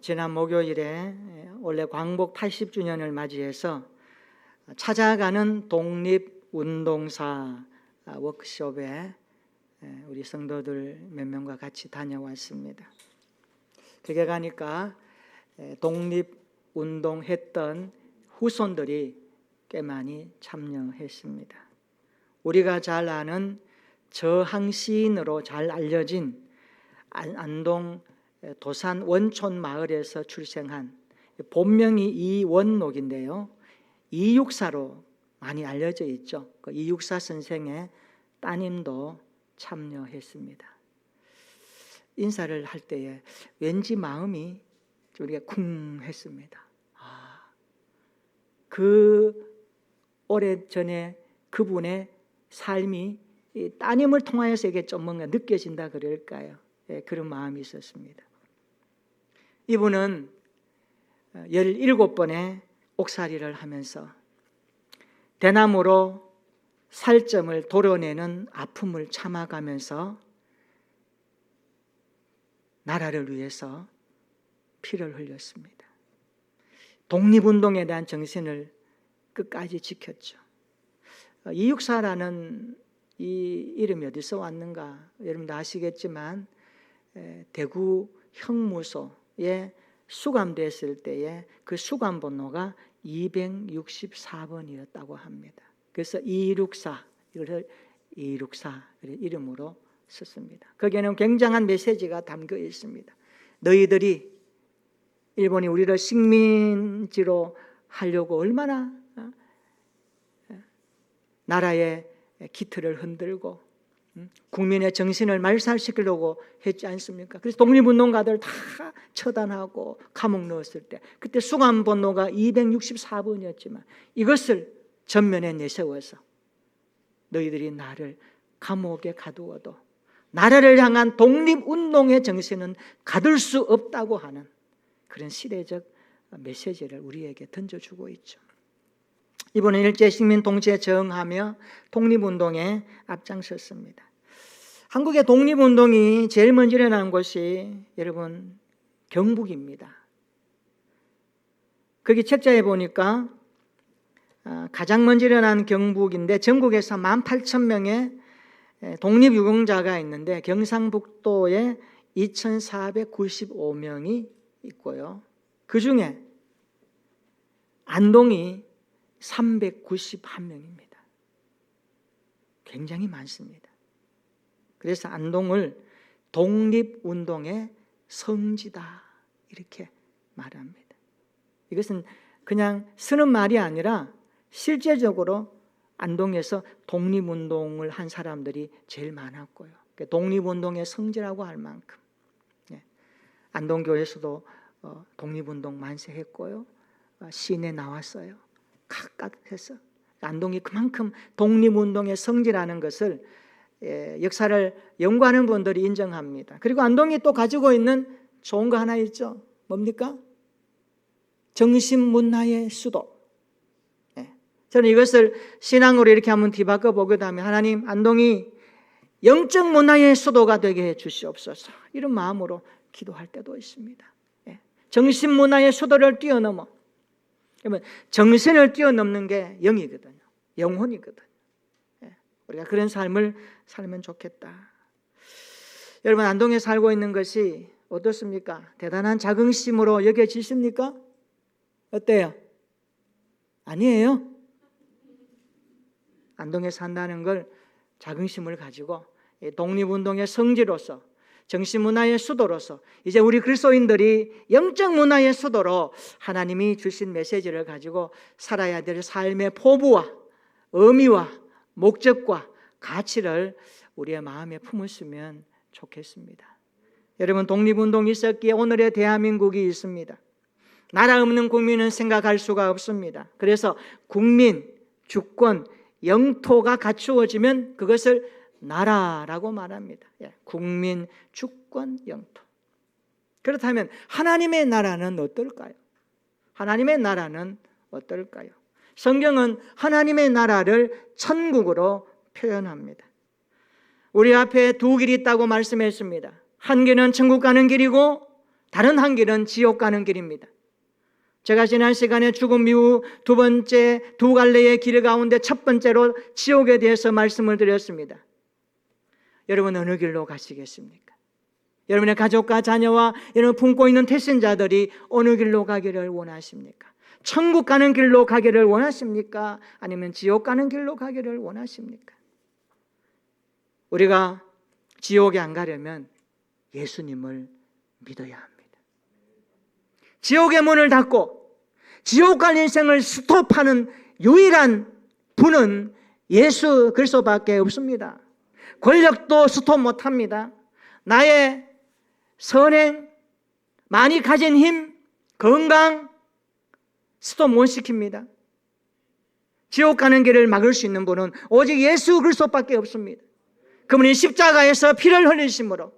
지난 목요일에 원래 광복 80주년을 맞이해서 찾아가는 독립운동사 워크숍에 우리 성도들 몇 명과 같이 다녀왔습니다. 거기 가니까 독립운동했던 후손들이 꽤 많이 참여했습니다. 우리가 잘 아는 저항시인으로 잘 알려진 안동 도산 원촌 마을에서 출생한 본명이 이원록인데요, 이육사로 많이 알려져 있죠. 그 이육사 선생의 따님도 참여했습니다. 인사를 할 때에 왠지 마음이 우리가 쿵 했습니다. 그 오래전에 그분의 삶이 이 따님을 통하여서 이게 좀 뭔가 느껴진다 그럴까요? 그런 마음이 있었습니다. 이분은 17번의 옥살이를 하면서 대나무로 살점을 도려내는 아픔을 참아가면서 나라를 위해서 피를 흘렸습니다. 독립운동에 대한 정신을 끝까지 지켰죠. 이육사라는 이 이름이 어디서 왔는가 여러분도 아시겠지만 대구 형무소에 수감됐을 때에 그 수감 번호가 264번이었다고 합니다. 그래서 이육사, 이걸 이육사 이름으로 썼습니다. 거기에는 굉장한 메시지가 담겨 있습니다. 너희들이 일본이 우리를 식민지로 하려고 얼마나 나라의 기틀을 흔들고 국민의 정신을 말살시키려고 했지 않습니까? 그래서 독립운동가들 다 처단하고 감옥 넣었을 때 그때 수감 번호가 264번이었지만 이것을 전면에 내세워서 너희들이 나를 감옥에 가두어도 나라를 향한 독립운동의 정신은 가둘 수 없다고 하는 그런 시대적 메시지를 우리에게 던져주고 있죠. 이번에 일제식민 통치에 저항하며 독립운동에 앞장섰습니다. 한국의 독립운동이 제일 먼저 일어난 곳이 여러분 경북입니다. 거기 책자에 보니까 가장 먼저 일어난 경북인데 전국에서 18,000명의 독립유공자가 있는데 경상북도에 2,495명이 있고요. 그 중에 안동이 391명입니다. 굉장히 많습니다. 그래서 안동을 독립운동의 성지다 이렇게 말합니다. 이것은 그냥 쓰는 말이 아니라 실제적으로 안동에서 독립운동을 한 사람들이 제일 많았고요. 독립운동의 성지라고 할 만큼 안동교회에서도 독립운동 만세했고요. 시내 나왔어요. 각각 해서 안동이 그만큼 독립운동의 성지라는 것을 역사를 연구하는 분들이 인정합니다. 그리고 안동이 또 가지고 있는 좋은 거 하나 있죠. 뭡니까? 정신문화의 수도. 저는 이것을 신앙으로 이렇게 한번 뒤바꿔 보기도 하면 하나님 안동이 영적 문화의 수도가 되게 해 주시옵소서 이런 마음으로 기도할 때도 있습니다. 정신문화의 수도를 뛰어넘어 그러면 정신을 뛰어넘는 게 영이거든요. 영혼이거든요. 우리가 그런 삶을 살면 좋겠다. 여러분 안동에 살고 있는 것이 어떻습니까? 대단한 자긍심으로 여겨지십니까? 어때요? 아니에요. 안동에 산다는 걸 자긍심을 가지고 독립운동의 성지로서 정신문화의 수도로서 이제 우리 그리스도인들이 영적 문화의 수도로 하나님이 주신 메시지를 가지고 살아야 될 삶의 포부와 의미와 목적과 가치를 우리의 마음에 품었으면 좋겠습니다. 여러분 독립운동이 있었기에 오늘의 대한민국이 있습니다. 나라 없는 국민은 생각할 수가 없습니다. 그래서 국민, 주권, 영토가 갖추어지면 그것을 나라라고 말합니다. 국민, 주권, 영토. 그렇다면 하나님의 나라는 어떨까요? 하나님의 나라는 어떨까요? 성경은 하나님의 나라를 천국으로 표현합니다. 우리 앞에 두 길이 있다고 말씀했습니다. 한 길은 천국 가는 길이고 다른 한 길은 지옥 가는 길입니다. 제가 지난 시간에 죽음 이후 두 번째 두 갈래의 길 가운데 첫 번째로 지옥에 대해서 말씀을 드렸습니다. 여러분 어느 길로 가시겠습니까? 여러분의 가족과 자녀와 여러분 품고 있는 태신자들이 어느 길로 가기를 원하십니까? 천국 가는 길로 가기를 원하십니까? 아니면 지옥 가는 길로 가기를 원하십니까? 우리가 지옥에 안 가려면 예수님을 믿어야 합니다. 지옥의 문을 닫고 지옥 갈 인생을 스톱하는 유일한 분은 예수 그리스도밖에 없습니다. 권력도 스톱 못합니다. 나의 선행, 많이 가진 힘, 건강 스톱 못 시킵니다. 지옥 가는 길을 막을 수 있는 분은 오직 예수 그리스도밖에 없습니다. 그분이 십자가에서 피를 흘리심으로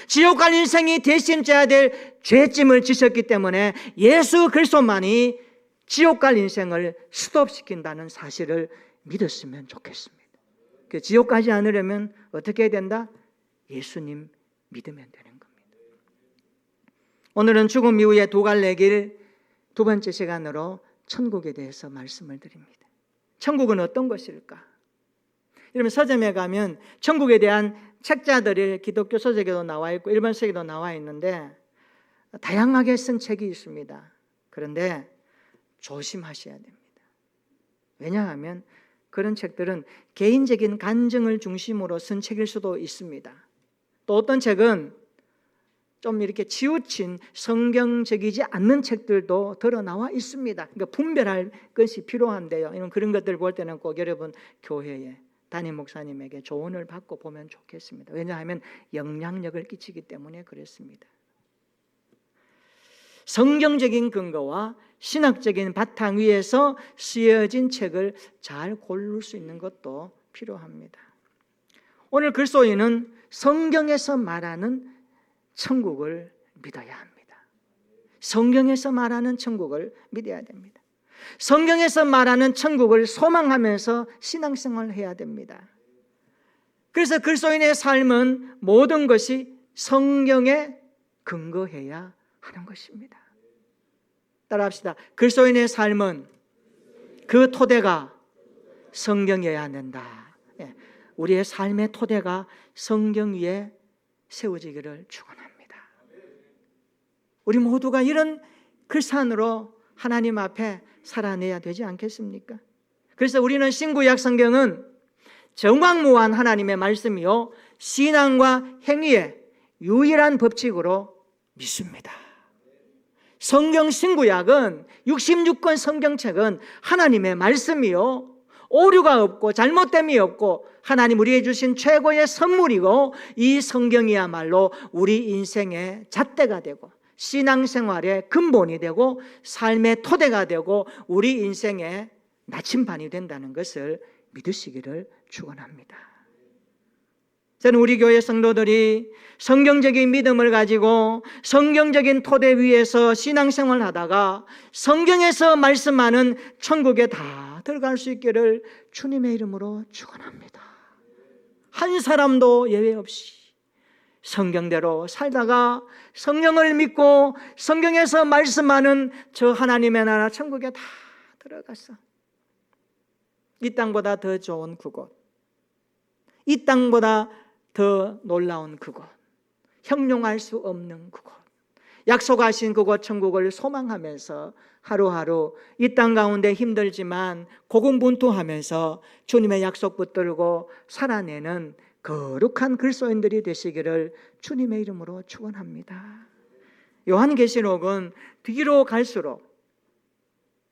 지옥 갈 인생이 대신 져야 될 죄짐을 지셨기 때문에 예수 그리스도만이 지옥 갈 인생을 스톱시킨다는 사실을 믿었으면 좋겠습니다. 그 지옥 가지 않으려면 어떻게 해야 된다? 예수님 믿으면 되는 겁니다. 오늘은 죽음 이후의 두 갈래 길 두 번째 시간으로 천국에 대해서 말씀을 드립니다. 천국은 어떤 것일까? 여러분 서점에 가면 천국에 대한 책자들이 기독교 서적에도 나와 있고 일반 서적에도 나와 있는데 다양하게 쓴 책이 있습니다. 그런데 조심하셔야 됩니다. 왜냐하면 그런 책들은 개인적인 간증을 중심으로 쓴 책일 수도 있습니다. 또 어떤 책은 좀 이렇게 치우친 성경적이지 않는 책들도 들어 나와 있습니다. 그러니까 분별할 것이 필요한데요. 이런 그런 것들 볼 때는 꼭 여러분 교회에 담임 목사님에게 조언을 받고 보면 좋겠습니다. 왜냐하면 영향력을 끼치기 때문에 그렇습니다. 성경적인 근거와 신학적인 바탕 위에서 쓰여진 책을 잘 고를 수 있는 것도 필요합니다. 오늘 글소인은 성경에서 말하는 천국을 믿어야 합니다. 성경에서 말하는 천국을 믿어야 됩니다. 성경에서 말하는 천국을 소망하면서 신앙생활을 해야 됩니다. 그래서 글소인의 삶은 모든 것이 성경에 근거해야 하는 것입니다. 따라합시다. 글소인의 삶은 그 토대가 성경이어야 한다. 우리의 삶의 토대가 성경 위에 세워지기를 축원합니다. 우리 모두가 이런 글산으로 하나님 앞에 살아내야 되지 않겠습니까? 그래서 우리는 신구약 성경은 정확무한 하나님의 말씀이요 신앙과 행위의 유일한 법칙으로 믿습니다. 성경 신구약은 66권 성경책은 하나님의 말씀이요 오류가 없고 잘못됨이 없고 하나님 우리에게 주신 최고의 선물이고 이 성경이야말로 우리 인생의 잣대가 되고 신앙생활의 근본이 되고 삶의 토대가 되고 우리 인생의 나침반이 된다는 것을 믿으시기를 축원합니다. 저는 우리 교회 성도들이 성경적인 믿음을 가지고 성경적인 토대 위에서 신앙생활을 하다가 성경에서 말씀하는 천국에 다 들어갈 수 있기를 주님의 이름으로 축원합니다. 한 사람도 예외 없이 성경대로 살다가 성령을 믿고 성경에서 말씀하는 저 하나님의 나라 천국에 다 들어갔어. 이 땅보다 더 좋은 그곳, 이 땅보다 더 놀라운 그곳, 형용할 수 없는 그곳, 약속하신 그곳 천국을 소망하면서 하루하루 이 땅 가운데 힘들지만 고군분투하면서 주님의 약속 붙들고 살아내는 거룩한 글소인들이 되시기를 주님의 이름으로 축원합니다. 요한계시록은 뒤로 갈수록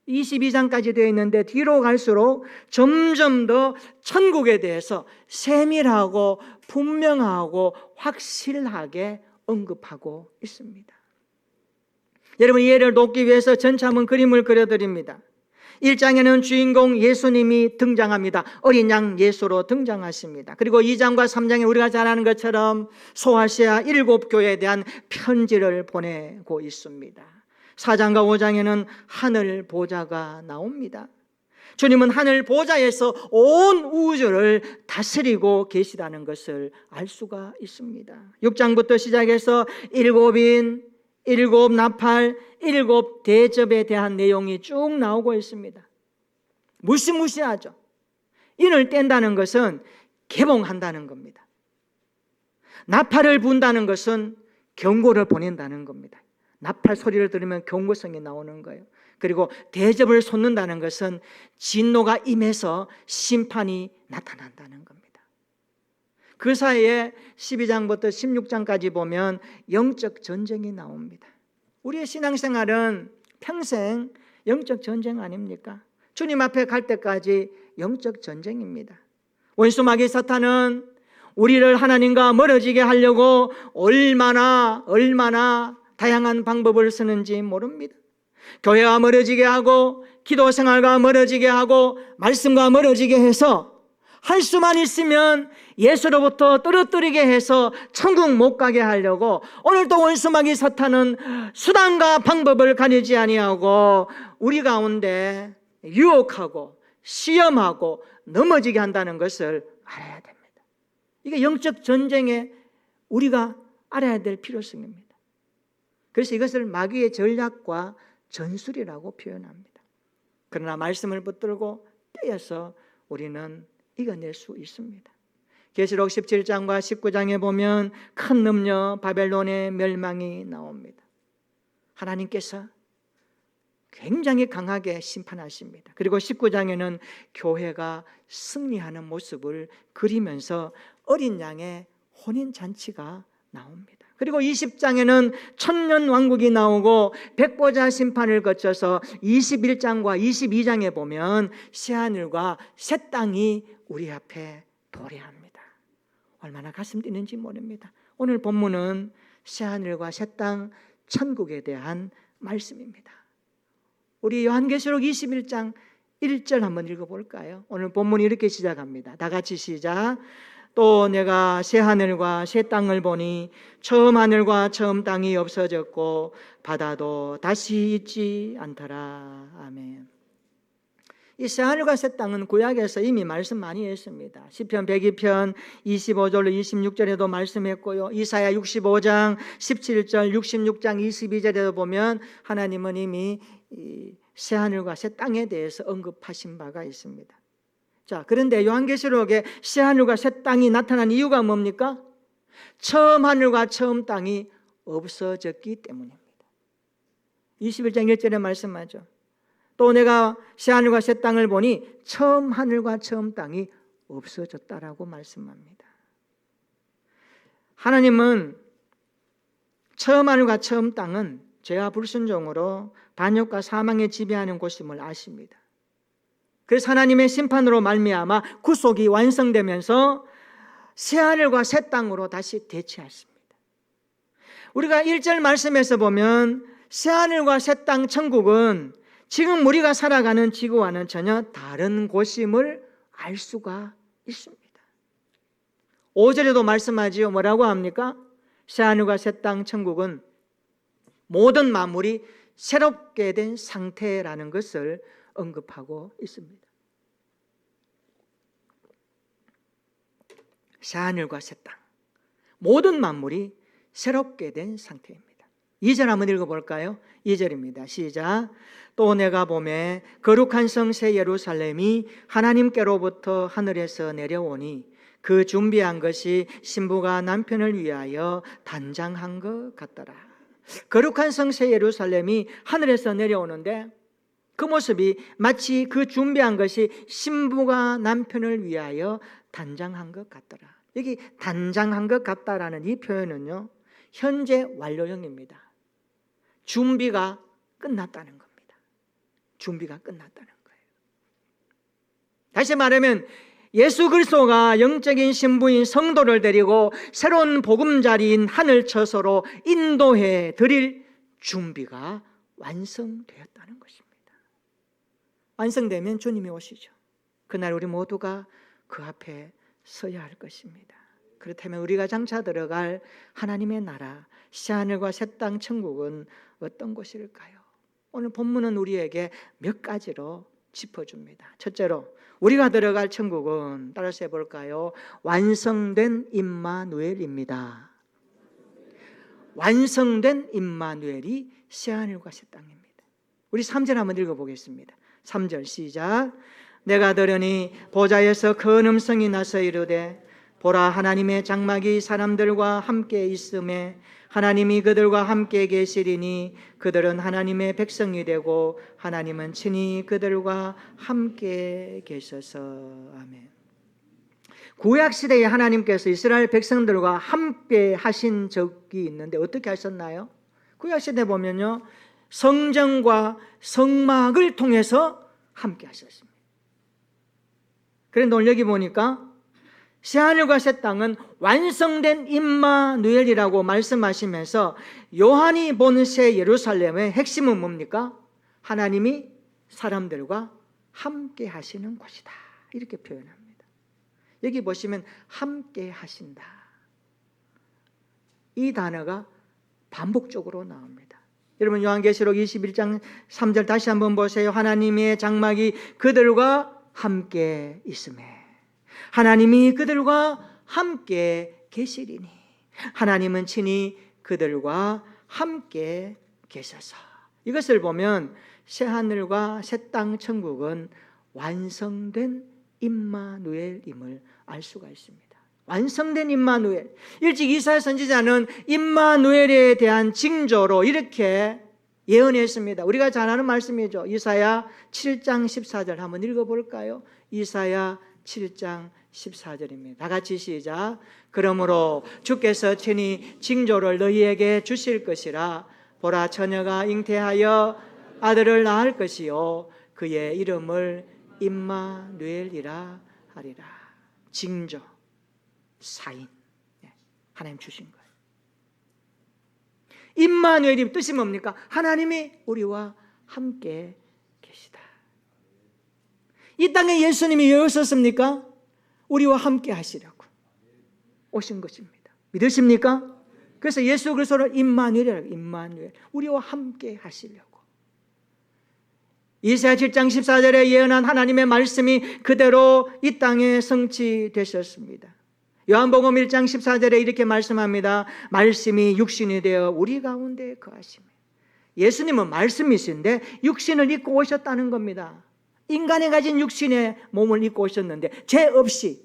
22장까지 되어 있는데 뒤로 갈수록 점점 더 천국에 대해서 세밀하고 분명하고 확실하게 언급하고 있습니다. 여러분 이해를 돕기 위해서 전체 한번 그림을 그려드립니다. 1장에는 주인공 예수님이 등장합니다. 어린 양 예수로 등장하십니다. 그리고 2장과 3장에 우리가 잘 아는 것처럼 소아시아 7교회에 대한 편지를 보내고 있습니다. 4장과 5장에는 하늘 보좌가 나옵니다. 주님은 하늘 보좌에서 온 우주를 다스리고 계시다는 것을 알 수가 있습니다. 6장부터 시작해서 7인 일곱 나팔, 일곱 대접에 대한 내용이 쭉 나오고 있습니다. 무시무시하죠. 인을 뗀다는 것은 개봉한다는 겁니다. 나팔을 분다는 것은 경고를 보낸다는 겁니다. 나팔 소리를 들으면 경고성이 나오는 거예요. 그리고 대접을 솟는다는 것은 진노가 임해서 심판이 나타난다는 겁니다. 그 사이에 12장부터 16장까지 보면 영적 전쟁이 나옵니다. 우리의 신앙생활은 평생 영적 전쟁 아닙니까? 주님 앞에 갈 때까지 영적 전쟁입니다. 원수 마귀 사탄은 우리를 하나님과 멀어지게 하려고 얼마나 다양한 방법을 쓰는지 모릅니다. 교회와 멀어지게 하고 기도 생활과 멀어지게 하고 말씀과 멀어지게 해서 할 수만 있으면 예수로부터 떨어뜨리게 해서 천국 못 가게 하려고 오늘도 원수 마귀 사탄은 수단과 방법을 가리지 아니하고 우리 가운데 유혹하고 시험하고 넘어지게 한다는 것을 알아야 됩니다. 이게 영적 전쟁에 우리가 알아야 될 필요성입니다. 그래서 이것을 마귀의 전략과 전술이라고 표현합니다. 그러나 말씀을 붙들고 떼어서 우리는 이겨낼 수 있습니다. 계시록 17장과 19장에 보면 큰 넘녀 바벨론의 멸망이 나옵니다. 하나님께서 굉장히 강하게 심판하십니다. 그리고 19장에는 교회가 승리하는 모습을 그리면서 어린 양의 혼인잔치가 나옵니다. 그리고 20장에는 천년 왕국이 나오고 백보자 심판을 거쳐서 21장과 22장에 보면 새하늘과 새 땅이 우리 앞에 도래합니다. 얼마나 가슴 뛰는지 모릅니다. 오늘 본문은 새하늘과 새 땅 천국에 대한 말씀입니다. 우리 요한계시록 21장 1절 한번 읽어볼까요? 오늘 본문이 이렇게 시작합니다. 다 같이 시작. 또 내가 새 하늘과 새 땅을 보니 처음 하늘과 처음 땅이 없어졌고 바다도 다시 있지 않더라. 아멘. 이 새 하늘과 새 땅은 구약에서 이미 말씀 많이 했습니다. 시편 102편 25절로 26절에도 말씀했고요. 이사야 65장 17절 66장 22절에도 보면 하나님은 이미 새 하늘과 새 땅에 대해서 언급하신 바가 있습니다. 자, 그런데 요한계시록에 새 하늘과 새 땅이 나타난 이유가 뭡니까? 처음 하늘과 처음 땅이 없어졌기 때문입니다. 21장 1절에 말씀하죠. 또 내가 새 하늘과 새 땅을 보니 처음 하늘과 처음 땅이 없어졌다라고 말씀합니다. 하나님은 처음 하늘과 처음 땅은 죄와 불순종으로 반역과 사망에 지배하는 곳임을 아십니다. 그래서 하나님의 심판으로 말미암아 구속이 완성되면서 새 하늘과 새 땅으로 다시 대체했습니다. 우리가 1절 말씀에서 보면 새 하늘과 새 땅 천국은 지금 우리가 살아가는 지구와는 전혀 다른 곳임을 알 수가 있습니다. 5절에도 말씀하지요. 뭐라고 합니까? 새 하늘과 새 땅 천국은 모든 만물이 새롭게 된 상태라는 것을 언급하고 있습니다. 새 하늘과 새 땅, 모든 만물이 새롭게 된 상태입니다. 2절 한번 읽어볼까요? 2절입니다. 시작. 또 내가 보매 거룩한 성 새 예루살렘이 하나님께로부터 하늘에서 내려오니 그 준비한 것이 신부가 남편을 위하여 단장한 것 같더라. 거룩한 성 새 예루살렘이 하늘에서 내려오는데 그 모습이 마치 그 준비한 것이 신부가 남편을 위하여 단장한 것 같더라. 여기 단장한 것 같다라는 이 표현은요, 현재 완료형입니다. 준비가 끝났다는 겁니다. 준비가 끝났다는 거예요. 다시 말하면 예수 그리스도가 영적인 신부인 성도를 데리고 새로운 보금자리인 하늘 처소로 인도해 드릴 준비가 완성되었다는 것입니다. 완성되면 주님이 오시죠. 그날 우리 모두가 그 앞에 서야 할 것입니다. 그렇다면 우리가 장차 들어갈 하나님의 나라, 새하늘과 새 땅 천국은 어떤 곳일까요? 오늘 본문은 우리에게 몇 가지로 짚어줍니다. 첫째로 우리가 들어갈 천국은 따라서 해볼까요? 완성된 임마누엘입니다. 완성된 임마누엘이 새하늘과 새 땅입니다. 우리 3절 한번 읽어보겠습니다. 3절 시작. 내가 들으니 보좌에서 큰 음성이 나서 이르되 보라, 하나님의 장막이 사람들과 함께 있음에 하나님이 그들과 함께 계시리니 그들은 하나님의 백성이 되고 하나님은 친히 그들과 함께 계셔서. 아멘. 구약시대에 하나님께서 이스라엘 백성들과 함께 하신 적이 있는데 어떻게 하셨나요? 구약시대 보면요, 성전과 성막을 통해서 함께 하셨습니다. 그런데 오늘 여기 보니까 새하늘과 새 땅은 완성된 임마누엘이라고 말씀하시면서 요한이 본 새 예루살렘의 핵심은 뭡니까? 하나님이 사람들과 함께 하시는 곳이다, 이렇게 표현합니다. 여기 보시면 함께 하신다, 이 단어가 반복적으로 나옵니다. 여러분 요한계시록 21장 3절 다시 한번 보세요. 하나님의 장막이 그들과 함께 있음에 하나님이 그들과 함께 계시리니 하나님은 친히 그들과 함께 계셔서. 이것을 보면 새하늘과 새 땅 천국은 완성된 임마누엘임을 알 수가 있습니다. 완성된 임마누엘. 일찍 이사야 선지자는 임마누엘에 대한 징조로 이렇게 예언했습니다. 우리가 잘 아는 말씀이죠. 이사야 7장 14절 한번 읽어볼까요? 이사야 7장 14절입니다. 다 같이 시작. 그러므로 주께서 친히 징조를 너희에게 주실 것이라. 보라, 처녀가 잉태하여 아들을 낳을 것이요 그의 이름을 임마누엘이라 하리라. 징조, 사인, 하나님 주신 거예요. 임마누엘이 뜻이 뭡니까? 하나님이 우리와 함께 계시다. 이 땅에 예수님이 왜 오셨습니까? 우리와 함께 하시려고 오신 것입니다. 믿으십니까? 그래서 예수 그리스도를 임마누엘이라고, 임마누엘, 우리와 함께 하시려고. 이사야 7장 14절에 예언한 하나님의 말씀이 그대로 이 땅에 성취되셨습니다. 요한복음 1장 14절에 이렇게 말씀합니다. 말씀이 육신이 되어 우리 가운데 거하시며. 예수님은 말씀이신데 육신을 입고 오셨다는 겁니다. 인간이 가진 육신의 몸을 입고 오셨는데 죄 없이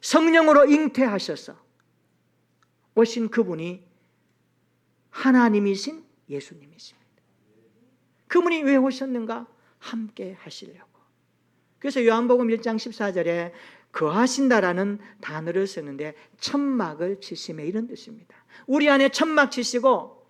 성령으로 잉태하셔서 오신 그분이 하나님이신 예수님이십니다. 그분이 왜 오셨는가? 함께 하시려고. 그래서 요한복음 1장 14절에 거하신다라는 단어를 쓰는데 천막을 치심에 이런 뜻입니다. 우리 안에 천막 치시고